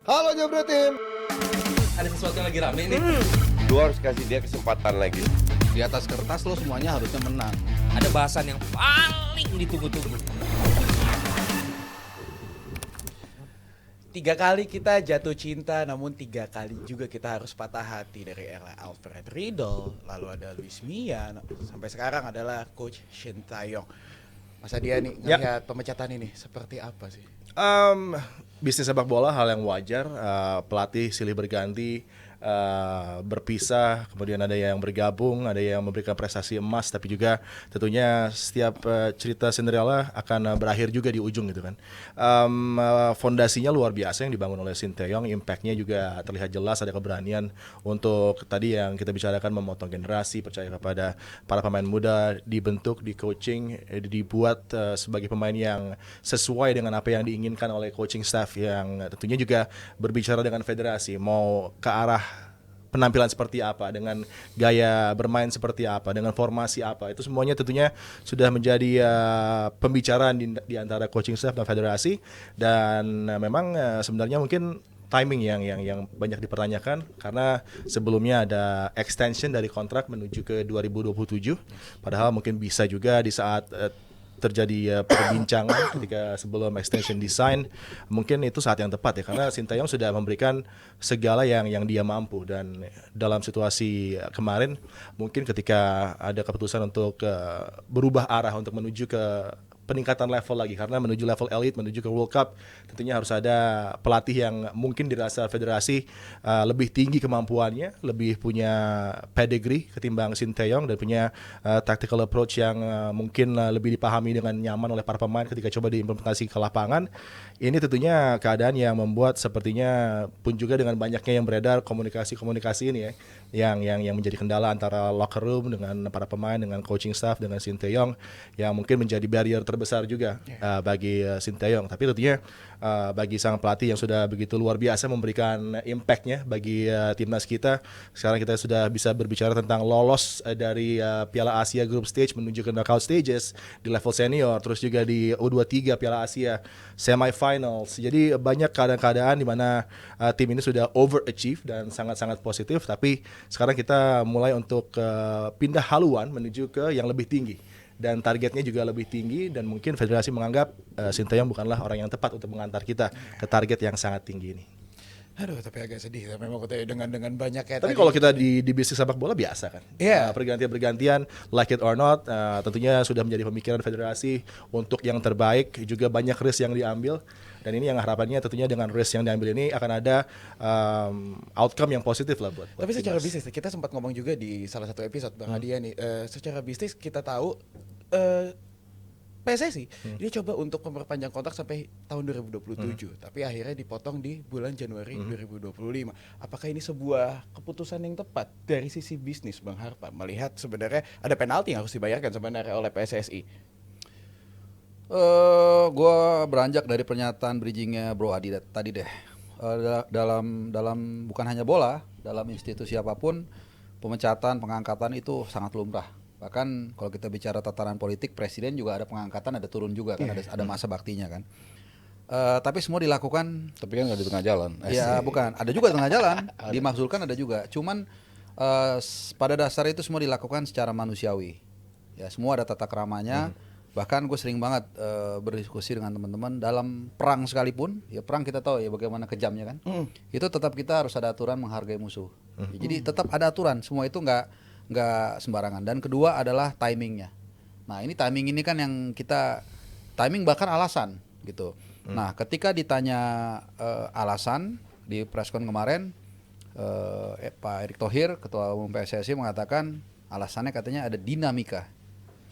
Halo Jebret Tim. Ada sesuatu yang lagi rame nih. Lu harus kasih dia kesempatan lagi. Di atas kertas lo semuanya harusnya menang. Ada bahasan yang paling ditunggu-tunggu. 3 kali kita jatuh cinta, namun 3 kali juga kita harus patah hati. Dari era Alfred Riedel, lalu ada Luis Mia, sampai sekarang adalah Coach Shin Tae-yong. Masa dia nih ngelihat pemecatan ini seperti apa sih? Bisnis sepak bola hal yang wajar, pelatih silih berganti, berpisah, kemudian ada yang bergabung, ada yang memberikan prestasi emas, tapi juga tentunya setiap cerita Cinderella akan berakhir juga di ujung gitu kan. Fondasinya luar biasa yang dibangun oleh Shin Tae-yong, impact-nya juga terlihat jelas, ada keberanian untuk tadi yang kita bicarakan memotong generasi, percaya kepada para pemain muda, dibentuk, di coaching, dibuat sebagai pemain yang sesuai dengan apa yang diinginkan oleh coaching staff yang tentunya juga berbicara dengan federasi mau ke arah penampilan seperti apa, dengan gaya bermain seperti apa, dengan formasi apa, itu semuanya tentunya sudah menjadi pembicaraan di antara coaching staff dan federasi. Dan memang sebenarnya mungkin timing yang banyak dipertanyakan karena sebelumnya ada extension dari kontrak menuju ke 2027, padahal mungkin bisa juga di saat terjadi perbincangan ketika sebelum extension design, mungkin itu saat yang tepat ya, karena Shin Tae-yong sudah memberikan segala yang dia mampu. Dan dalam situasi kemarin mungkin ketika ada keputusan untuk berubah arah untuk menuju ke peningkatan level lagi, karena menuju level elite, menuju ke World Cup, tentunya harus ada pelatih yang mungkin dirasa federasi lebih tinggi kemampuannya, lebih punya pedigree ketimbang Shin Tae-yong, dan punya tactical approach yang mungkin lebih dipahami dengan nyaman oleh para pemain ketika coba diimplementasi ke lapangan. Ini tentunya keadaan yang membuat sepertinya pun juga dengan banyaknya yang beredar komunikasi ini ya, yang menjadi kendala antara locker room dengan para pemain, dengan coaching staff, dengan Shin Tae-yong, yang mungkin menjadi barrier terbesar juga bagi Shin Tae-yong. Tapi tentunya bagi sang pelatih yang sudah begitu luar biasa memberikan impact-nya bagi timnas kita. Sekarang kita sudah bisa berbicara tentang lolos dari Piala Asia Group Stage menuju ke knockout stages di level senior, terus juga di U23 Piala Asia semifinals. Jadi banyak keadaan-keadaan di mana tim ini sudah overachieve dan sangat-sangat positif, tapi sekarang kita mulai untuk pindah haluan menuju ke yang lebih tinggi. Dan targetnya juga lebih tinggi, dan mungkin federasi menganggap Shin Tae-yong bukanlah orang yang tepat untuk mengantar kita ke target yang sangat tinggi ini. Aduh, tapi agak sedih ya, memang dengan banyak kayak Tapi tadi. kalau kita di bisnis sepak bola biasa kan, Iya. pergantian-pergantian, like it or not, tentunya sudah menjadi pemikiran federasi untuk yang terbaik. Juga banyak risk yang diambil, dan ini yang harapannya tentunya dengan risk yang diambil ini akan ada outcome yang positif lah buat Tapi secara timnas. bisnis, kita sempat ngomong juga di salah satu episode Bang Adia nih, secara bisnis kita tahu PSSI dia coba untuk memperpanjang kontrak sampai tahun 2027, tapi akhirnya dipotong di bulan Januari 2025. Apakah ini sebuah keputusan yang tepat dari sisi bisnis Bang Harpa, melihat sebenarnya ada penalti yang harus dibayarkan sebenarnya oleh PSSI? Gue beranjak dari pernyataan bridgingnya Bro Adi tadi deh. Dalam bukan hanya bola, dalam institusi apapun pemecatan, pengangkatan itu sangat lumrah. Bahkan kalau kita bicara tataran politik, presiden juga ada pengangkatan, ada turun juga kan, ada masa baktinya kan. Tapi semua dilakukan. Tapi kan nggak di tengah jalan. Ya bukan, ada juga tengah jalan, dimaksudkan ada juga. Cuman pada dasar itu semua dilakukan secara manusiawi. Ya semua ada tata keramanya. Bahkan gue sering banget berdiskusi dengan teman-teman dalam perang sekalipun. Ya perang kita tahu ya bagaimana kejamnya kan. Itu tetap kita harus ada aturan menghargai musuh. Ya, jadi tetap ada aturan. Semua itu nggak sembarangan. Dan kedua adalah timingnya. Nah ini timing ini kan yang kita timing bahkan alasan gitu. Nah ketika ditanya alasan di preskon kemarin, Pak Erick Thohir Ketua Umum PSSI mengatakan alasannya katanya ada dinamika.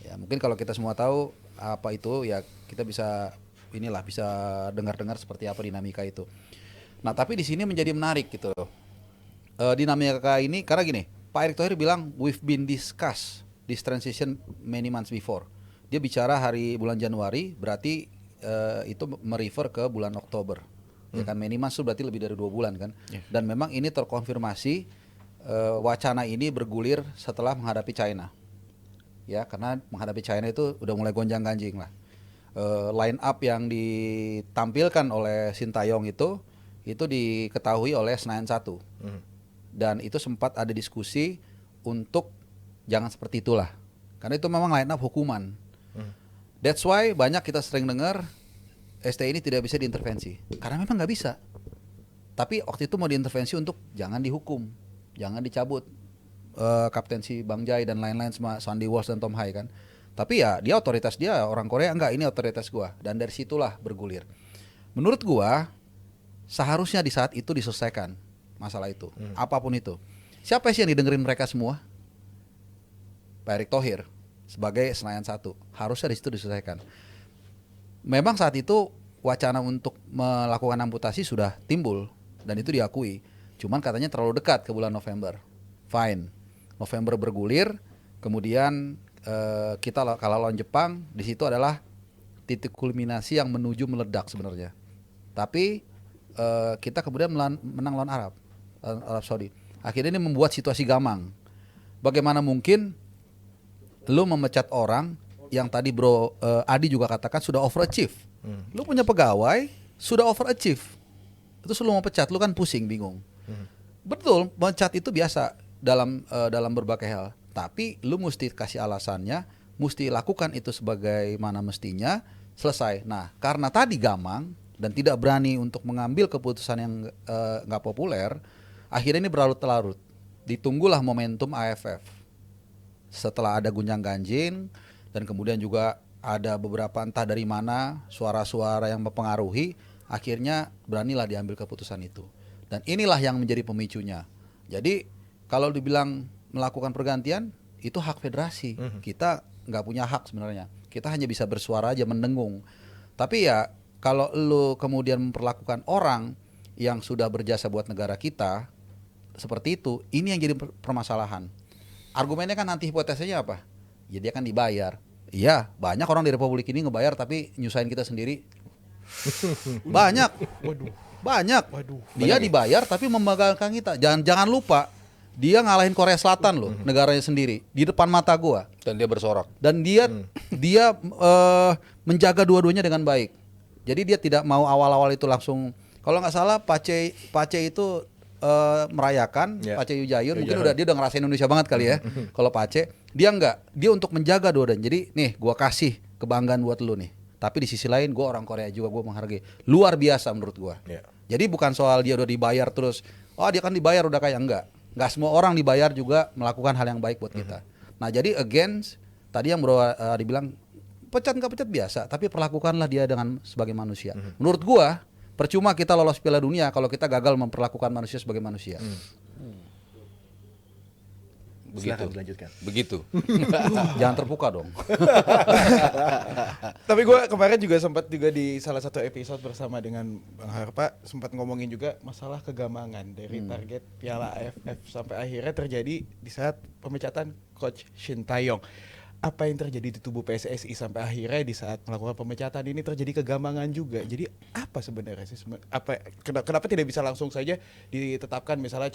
Ya mungkin kalau kita semua tahu apa itu ya kita bisa bisa dengar-dengar seperti apa dinamika itu. Nah tapi di sini menjadi menarik gitu. Dinamika ini karena gini, Pak Erick Thohir bilang we've been discussed this transition many months before. Dia bicara bulan Januari, berarti itu merefer ke bulan Oktober. Ya kan many months itu berarti lebih dari 2 bulan kan. Dan memang ini terkonfirmasi wacana ini bergulir setelah menghadapi China. Ya karena menghadapi China itu udah mulai gonjang-ganjing lah. Line up yang ditampilkan oleh Shin Tae-yong itu itu diketahui oleh Senayan 1. Dan itu sempat ada diskusi untuk jangan seperti itulah. Karena itu memang line up hukuman. That's why banyak kita sering dengar STI ini tidak bisa diintervensi. Karena memang nggak bisa. Tapi waktu itu mau diintervensi untuk jangan dihukum, jangan dicabut kaptensi Bang Jai dan lain-lain sama Sandy Walsh dan Tom Hai kan. Tapi ya dia otoritas dia, orang Korea enggak, ini otoritas gua. Dan dari situlah bergulir. Menurut gua seharusnya di saat itu diselesaikan masalah itu, apapun itu. Siapa sih yang didengerin mereka semua? Pak Erick Thohir sebagai Senayan 1. Harusnya di situ diselesaikan. Memang saat itu wacana untuk melakukan amputasi sudah timbul dan itu diakui. Cuman katanya terlalu dekat ke bulan November. Fine. November bergulir, kemudian kita kalah lawan Jepang, di situ adalah titik kulminasi yang menuju meledak sebenarnya. Tapi kita kemudian menang lawan Arab Saudi. Akhirnya ini membuat situasi gamang. Bagaimana mungkin lu memecat orang yang tadi Bro Adi juga katakan sudah overachieve. Lu punya pegawai sudah overachieve. Itu lu mau pecat, lu kan pusing, bingung. Betul, pecat itu biasa dalam berbagai hal. Tapi lu mesti kasih alasannya, mesti lakukan itu sebagaimana mestinya, selesai. Nah, karena tadi gamang dan tidak berani untuk mengambil keputusan yang nggak populer, akhirnya ini berlarut-larut. Ditunggulah momentum AFF. Setelah ada gunjang-ganjing dan kemudian juga ada beberapa entah dari mana suara-suara yang mempengaruhi, akhirnya beranilah diambil keputusan itu. Dan inilah yang menjadi pemicunya. Jadi kalau dibilang melakukan pergantian itu hak federasi. Kita nggak punya hak sebenarnya. Kita hanya bisa bersuara aja, mendengung. Tapi ya kalau lu kemudian memperlakukan orang yang sudah berjasa buat negara kita seperti itu, ini yang jadi permasalahan. Argumennya kan nanti hipotesanya apa? Ya dia kan dibayar. Iya, banyak orang di Republik ini ngebayar tapi nyusahin kita sendiri. Banyak. Banyak. Dia dibayar tapi membanggakan kita. Jangan lupa, dia ngalahin Korea Selatan loh, negaranya sendiri di depan mata gua. Dan dia bersorak. Dan dia menjaga dua-duanya dengan baik. Jadi dia tidak mau awal-awal itu langsung, kalau nggak salah Pace itu merayakan, Pace Yujayur mungkin dia udah ngerasain Indonesia banget kali ya. Kalau Pace, dia enggak, dia untuk menjaga dua-duanya. Jadi nih gua kasih kebanggaan buat lu nih. Tapi di sisi lain gua orang Korea juga, gua menghargai. Luar biasa menurut gua. Jadi bukan soal dia udah dibayar terus, oh dia kan dibayar udah kaya, enggak. Enggak semua orang dibayar juga melakukan hal yang baik buat kita. Nah, jadi against tadi yang Bro dibilang pecat nggak pecat biasa, tapi perlakukanlah dia dengan sebagai manusia. Menurut gua percuma kita lolos Piala Dunia kalau kita gagal memperlakukan manusia sebagai manusia. Begitu. Dilanjutkan. Begitu. Jangan terbuka dong. Tapi gue kemarin juga sempat juga di salah satu episode bersama dengan Bang Harpa sempat ngomongin juga masalah kegamangan dari target Piala AFF sampai akhirnya terjadi di saat pemecatan Coach Shin Taeyong. Apa yang terjadi di tubuh PSSI sampai akhirnya di saat melakukan pemecatan ini terjadi kegamangan juga. Jadi apa sebenarnya sih? Kenapa tidak bisa langsung saja ditetapkan misalnya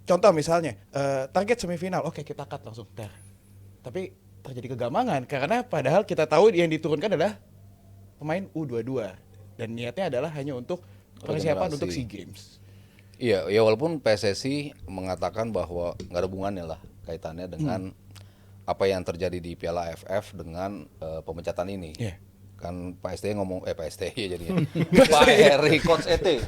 Contoh misalnya target semifinal, oke kita cut langsung. Tapi terjadi kegamangan karena padahal kita tahu yang diturunkan adalah pemain U22 dan niatnya adalah hanya untuk persiapan untuk SEA Games. Iya, ya walaupun PSSI mengatakan bahwa nggak ada hubungannya lah kaitannya dengan apa yang terjadi di Piala AFF dengan pemecatan ini. Kan Pak STY ngomong Pak STY jadinya. Pak Erick Coach ET.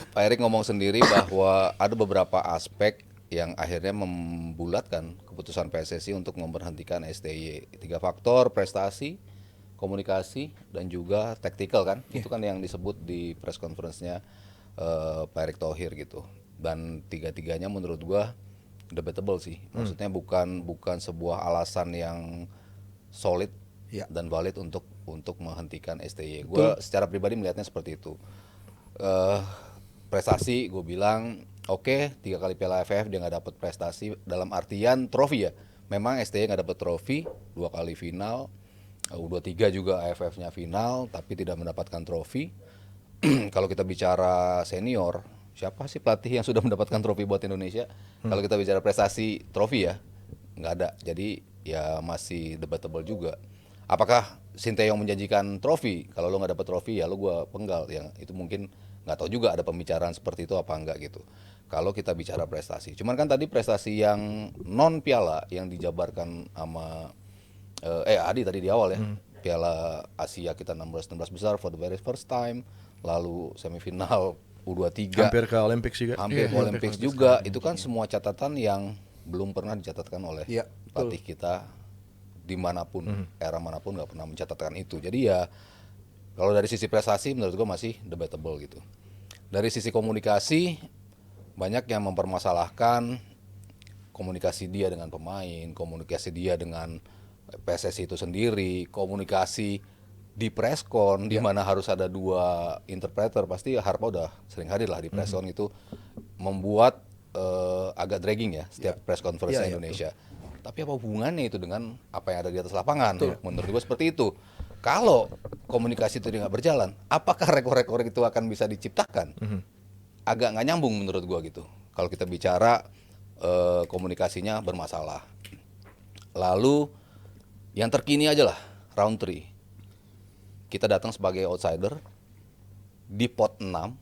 Pak Erick ngomong sendiri bahwa ada beberapa aspek yang akhirnya membulatkan keputusan PSSI untuk memberhentikan STY. 3 faktor, prestasi, komunikasi, dan juga taktikal kan. Itu kan yang disebut di press conference-nya Pak Erick Thohir gitu. Dan 3-tiganya menurut gua debatable sih. Maksudnya bukan sebuah alasan yang solid dan valid untuk menghentikan STY. Gue secara pribadi melihatnya seperti itu. Prestasi gue bilang oke, 3 kali Piala AFF dia nggak dapat prestasi dalam artian trofi ya. Memang STY nggak dapat trofi, 2 kali final, U23 juga AFF-nya final, tapi tidak mendapatkan trofi. Kalau kita bicara senior, siapa sih pelatih yang sudah mendapatkan trofi buat Indonesia? Kalau kita bicara prestasi trofi ya nggak ada. Jadi ya masih debatable juga. Apakah Sinteyong menjanjikan trofi? Kalau lo nggak dapat trofi ya lo gua penggal. Yang itu mungkin nggak tahu juga ada pembicaraan seperti itu apa enggak gitu. Kalau kita bicara prestasi, cuman kan tadi prestasi yang non piala yang dijabarkan sama Adi tadi di awal ya, Piala Asia kita 16 besar for the very first time, lalu semifinal U23, Hampir ke Olympics juga. hampir Iya, ke Olympics hampir juga, itu kan semua catatan yang belum pernah dicatatkan oleh Iya, pelatih kita dimanapun, era manapun nggak pernah mencatatkan itu. Jadi ya kalau dari sisi prestasi menurut gue masih debatable gitu. Dari sisi komunikasi banyak yang mempermasalahkan komunikasi dia dengan pemain, komunikasi dia dengan PSSI itu sendiri, komunikasi di preskon di mana harus ada 2 interpreter. Pasti Harpa udah sering hadir lah di preskon itu, membuat agak dragging ya setiap press conference Indonesia. Tapi apa hubungannya itu dengan apa yang ada di atas lapangan? Menurut gue seperti itu. Kalau komunikasi itu nggak berjalan, apakah rekor-rekor itu akan bisa diciptakan? Agak nggak nyambung menurut gue gitu. Kalau kita bicara komunikasinya bermasalah. Lalu yang terkini aja lah, round 3. Kita datang sebagai outsider di pot 6,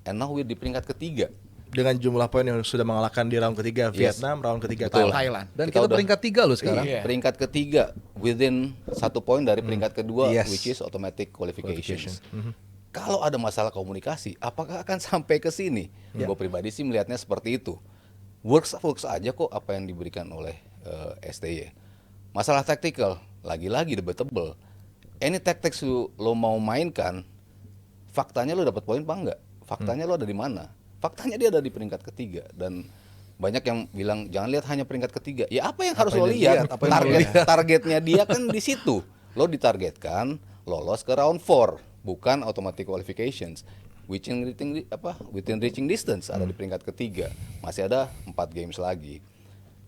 and now we're di peringkat ketiga. Dengan jumlah poin yang sudah mengalahkan di round ketiga Vietnam, round ketiga Betul. Thailand. Dan Kita kita udah- peringkat 3 loh sekarang. Iya. Peringkat ketiga within 1 poin dari peringkat kedua, Yes. which is automatic qualifications. Kalau ada masalah komunikasi, apakah akan sampai ke sini? Gue pribadi sih melihatnya seperti itu. Works aja kok apa yang diberikan oleh STY. Masalah tactical, lagi-lagi debatable. Any tactics lo mau mainkan, faktanya lo dapat poin apa enggak? Faktanya lo ada di mana? Faktanya dia ada di peringkat ketiga, dan banyak yang bilang jangan lihat hanya peringkat ketiga. Ya apa yang harus lo lihat? Apa yang lo Targetnya dia kan di situ. Lo ditargetkan lolos ke round 4, bukan automatic qualifications. Within reaching distance ada di peringkat ketiga. Masih ada 4 games lagi.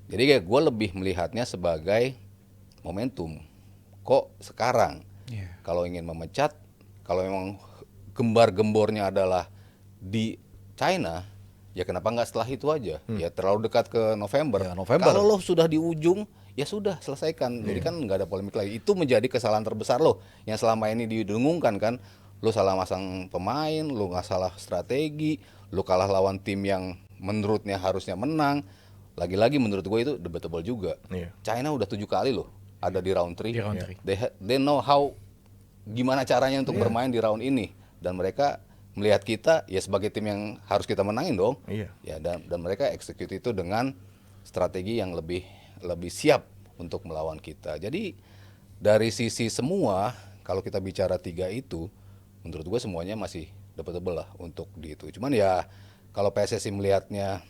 Jadi kayak gue lebih melihatnya sebagai momentum. Kok sekarang? Iya. Kalau ingin memecat, kalau memang gembar-gembornya adalah di China, ya kenapa nggak setelah itu aja? Ya terlalu dekat ke November. Ya, November. Kalau lo sudah di ujung, ya sudah selesaikan. Jadi kan nggak ada polemik lagi. Itu menjadi kesalahan terbesar lo yang selama ini didengungkan kan. Lo salah masang pemain, lo nggak salah strategi, lo kalah lawan tim yang menurutnya harusnya menang. Lagi-lagi menurut gue itu debatable juga. Iya. China udah 7 kali loh ada di round 3. Di round three. They know how, gimana caranya untuk bermain di round ini, dan mereka melihat kita ya sebagai tim yang harus kita menangin dong. Iya. Ya, dan mereka execute itu dengan strategi yang lebih siap untuk melawan kita. Jadi dari sisi semua, kalau kita bicara 3 itu, menurut gue semuanya masih debatable lah untuk di itu. Cuman ya kalau PSSI melihatnya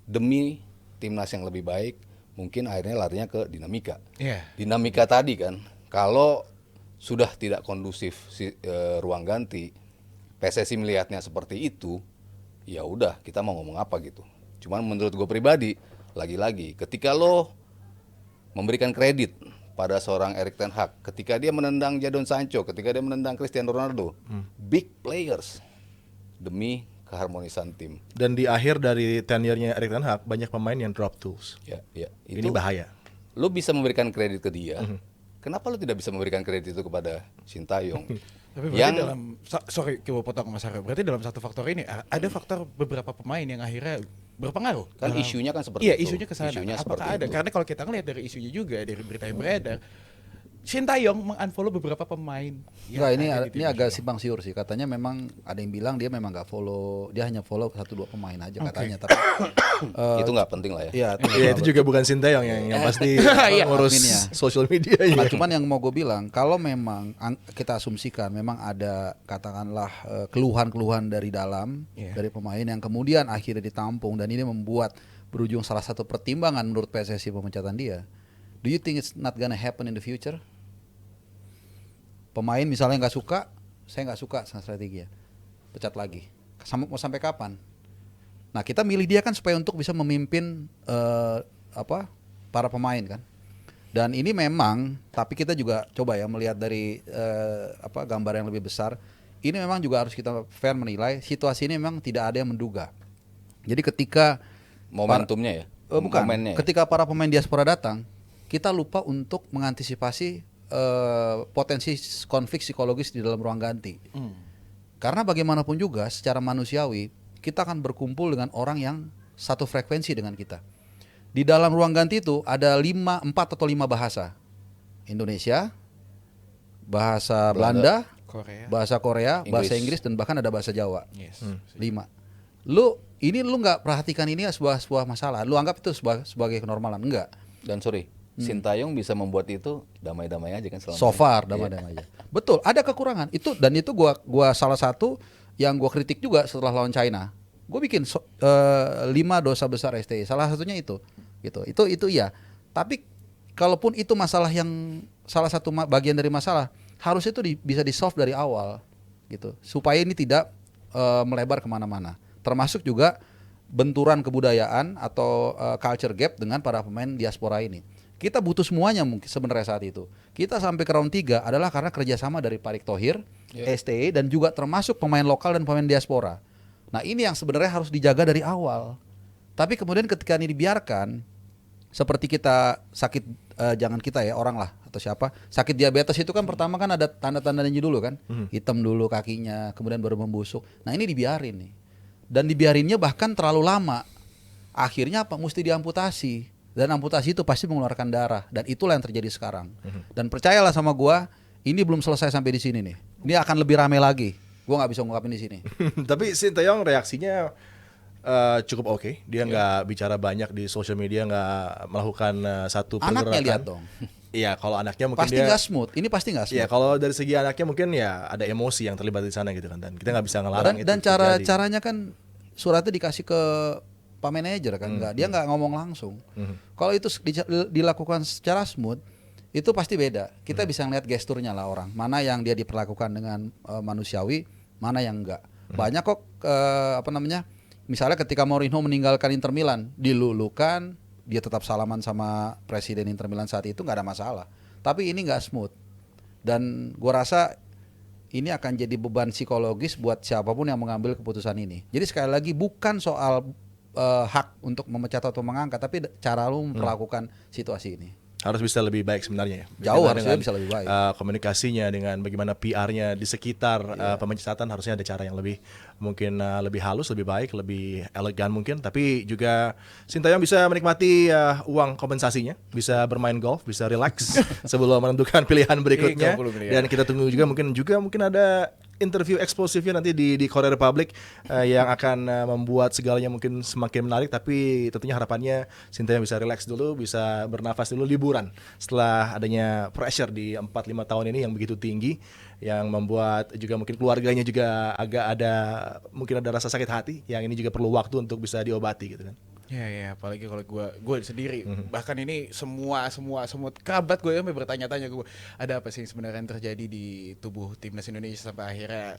demi timnas yang lebih baik, mungkin akhirnya larinya ke dinamika. Iya. Dinamika tadi kan, kalau sudah tidak kondusif ruang ganti, PSSI melihatnya seperti itu, ya udah kita mau ngomong apa gitu. Cuman menurut gue pribadi, lagi-lagi ketika lo memberikan kredit pada seorang Erik ten Hag, ketika dia menendang Jadon Sancho, ketika dia menendang Cristiano Ronaldo, big players demi keharmonisan tim. Dan di akhir dari tenure-nya Erik ten Hag banyak pemain yang drop tools. Ya, Ini itu bahaya. lo bisa memberikan kredit ke dia. Kenapa lo tidak bisa memberikan kredit itu kepada Sintayong? Tapi berarti dalam sorry gue potong Mas Aryo. Berarti dalam satu faktor ini ada faktor beberapa pemain yang akhirnya berpengaruh. Kan dalam- isunya kan seperti iya, itu. isunya ke sana. Isunya Apakah seperti ada? itu. Karena kalau kita ngelihat dari isunya juga dari berita yang beredar, Sintayong mengunfollow beberapa pemain. yang Enggak, ini ada di tim agak nasional. simpang siur sih. Katanya memang ada yang bilang dia memang nggak follow, dia hanya follow 1-2 pemain aja katanya. Tapi Itu nggak penting lah ya. iya, Ya itu juga bukan Sinteyong yang pasti Iya. ngurus Adminnya. social media. Nah, cuman yang mau gue bilang, kalau memang kita asumsikan memang ada katakanlah keluhan-keluhan dari dalam Iya. dari pemain yang kemudian akhirnya ditampung dan ini membuat berujung salah satu pertimbangan menurut PSSI pemecatan dia. Do you think it's not gonna happen in the future? Pemain misalnya nggak suka, saya nggak suka sama strateginya, pecat lagi. Mau sampai kapan? Nah kita milih dia kan supaya untuk bisa memimpin para pemain kan. Dan ini memang, tapi kita juga coba ya melihat dari gambar yang lebih besar. Ini memang juga harus kita fair menilai. Situasi ini memang tidak ada yang menduga. Jadi ketika Momentumnya ya. bukan, Momennya ya? ketika para pemain diaspora datang, kita lupa untuk mengantisipasi potensi konflik psikologis di dalam ruang ganti. Karena bagaimanapun juga secara manusiawi kita akan berkumpul dengan orang yang satu frekuensi dengan kita. Di dalam ruang ganti itu ada 4 atau 5 bahasa. Indonesia, bahasa Belanda, Korea. bahasa Korea, bahasa Inggris. Inggris, dan bahkan ada bahasa Jawa. Yes. 5. Lu nggak perhatikan ini sebuah masalah. Lu anggap itu sebagai kenormalan. Enggak. Dan sorry, Sintayong bisa membuat itu damai-damai aja kan selama So ini. far damai-damai aja. Betul, ada kekurangan. Itu gua salah satu yang gua kritik juga setelah lawan China. Gue bikin 5 dosa besar STI. Salah satunya itu. Gitu. Itu iya. Tapi kalaupun itu masalah yang salah satu bagian dari masalah, harusnya itu bisa di-solve dari awal gitu. Supaya ini tidak melebar kemana-mana. Termasuk juga benturan kebudayaan atau culture gap dengan para pemain diaspora ini. Kita butuh semuanya mungkin sebenarnya saat itu. Kita sampai ke round 3 adalah karena kerjasama dari Pak Erick Thohir, STI, dan juga termasuk pemain lokal dan pemain diaspora. Nah ini yang sebenarnya harus dijaga dari awal. Tapi kemudian ketika ini dibiarkan, seperti kita sakit, jangan kita ya, orang lah atau siapa, sakit diabetes itu kan pertama kan ada tanda-tandanya dulu kan, hitam dulu kakinya, kemudian baru membusuk. Nah ini dibiarin nih. Dan dibiarinnya bahkan terlalu lama. Akhirnya apa? Mesti diamputasi. Dan amputasi itu pasti mengeluarkan darah. Dan itulah yang terjadi sekarang. Dan percayalah sama gua, ini belum selesai sampai di sini nih. Ini akan lebih ramai lagi. Gua nggak bisa ngungkapin di sini. Tapi Sintayong reaksinya cukup oke. Dia nggak bicara banyak di sosial media, nggak melakukan satu pergerakan. Anaknya lihat dong. Iya, kalau anaknya mungkin Pasti dia nggak smooth. Ini pasti nggak smooth. Iya, kalau dari segi anaknya mungkin ya ada emosi yang terlibat di sana gitu kan. Dan kita nggak bisa ngelarang itu Dan terjadi. caranya kan suratnya dikasih ke Pak Manajer kan, dia nggak ngomong langsung. Kalau itu dilakukan secara smooth, itu pasti beda. Kita bisa ngeliat gesturnya lah orang, mana yang dia diperlakukan dengan manusiawi, mana yang enggak. Banyak kok misalnya ketika Mourinho meninggalkan Inter Milan, dilulukan, dia tetap salaman sama presiden Inter Milan saat itu, nggak ada masalah. Tapi ini nggak smooth. Dan gua rasa ini akan jadi beban psikologis buat siapapun yang mengambil keputusan ini. Jadi sekali lagi bukan soal hak untuk memecat atau mengangkat, tapi cara lu memperlakukan situasi ini. Harus bisa lebih baik sebenarnya. Jauh Dengan harusnya bisa lebih baik. Komunikasinya dengan bagaimana PR-nya di sekitar pemecatan harusnya ada cara yang lebih mungkin lebih halus, lebih baik, lebih elegan mungkin. Tapi juga Sintayong bisa menikmati uang kompensasinya, bisa bermain golf, bisa relax sebelum menentukan pilihan berikutnya. 30 miliar. Dan kita tunggu juga mungkin ada interview eksklusifnya nanti di Korea Republic yang akan membuat segalanya mungkin semakin menarik, tapi tentunya harapannya Sintayong bisa relax dulu, bisa bernafas dulu, liburan setelah adanya pressure di 4-5 tahun ini yang begitu tinggi, yang membuat juga mungkin keluarganya juga agak mungkin ada rasa sakit hati yang ini juga perlu waktu untuk bisa diobati gitu kan. Ya, apalagi kalau gue sendiri, bahkan ini semua kerabat gue sampai bertanya-tanya gue, ada apa sih sebenarnya yang terjadi di tubuh timnas Indonesia sampai akhirnya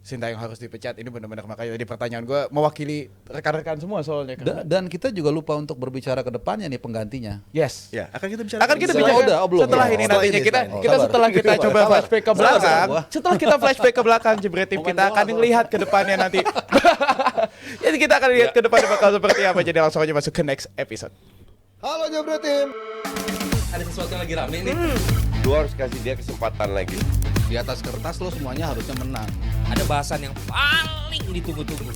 Sintayong harus dipecat. Ini benar-benar makanya tadi pertanyaan gue mewakili rekan-rekan semua soalnya. Dan kita juga lupa untuk berbicara ke depannya nih penggantinya. Yes. Ya, akan kita bicara. Akan kita Setelah- bicara belum. setelah ini Setelah nantinya ini, kita setelah ini. kita Sabar. setelah kita coba Sabar. flashback ke belakang. Sabar. Setelah kita flashback ke belakang Jebret Tim, kita akan lihat ke depannya nanti. Jadi kita akan lihat ke depannya bakal seperti apa. Jadi langsung aja masuk ke next episode. Halo Jebret Tim. Ada sesuatu yang lagi rame nih. Lu harus kasih dia kesempatan lagi. Di atas kertas lo semuanya harusnya menang. Ada bahasan yang paling ditunggu-tunggu.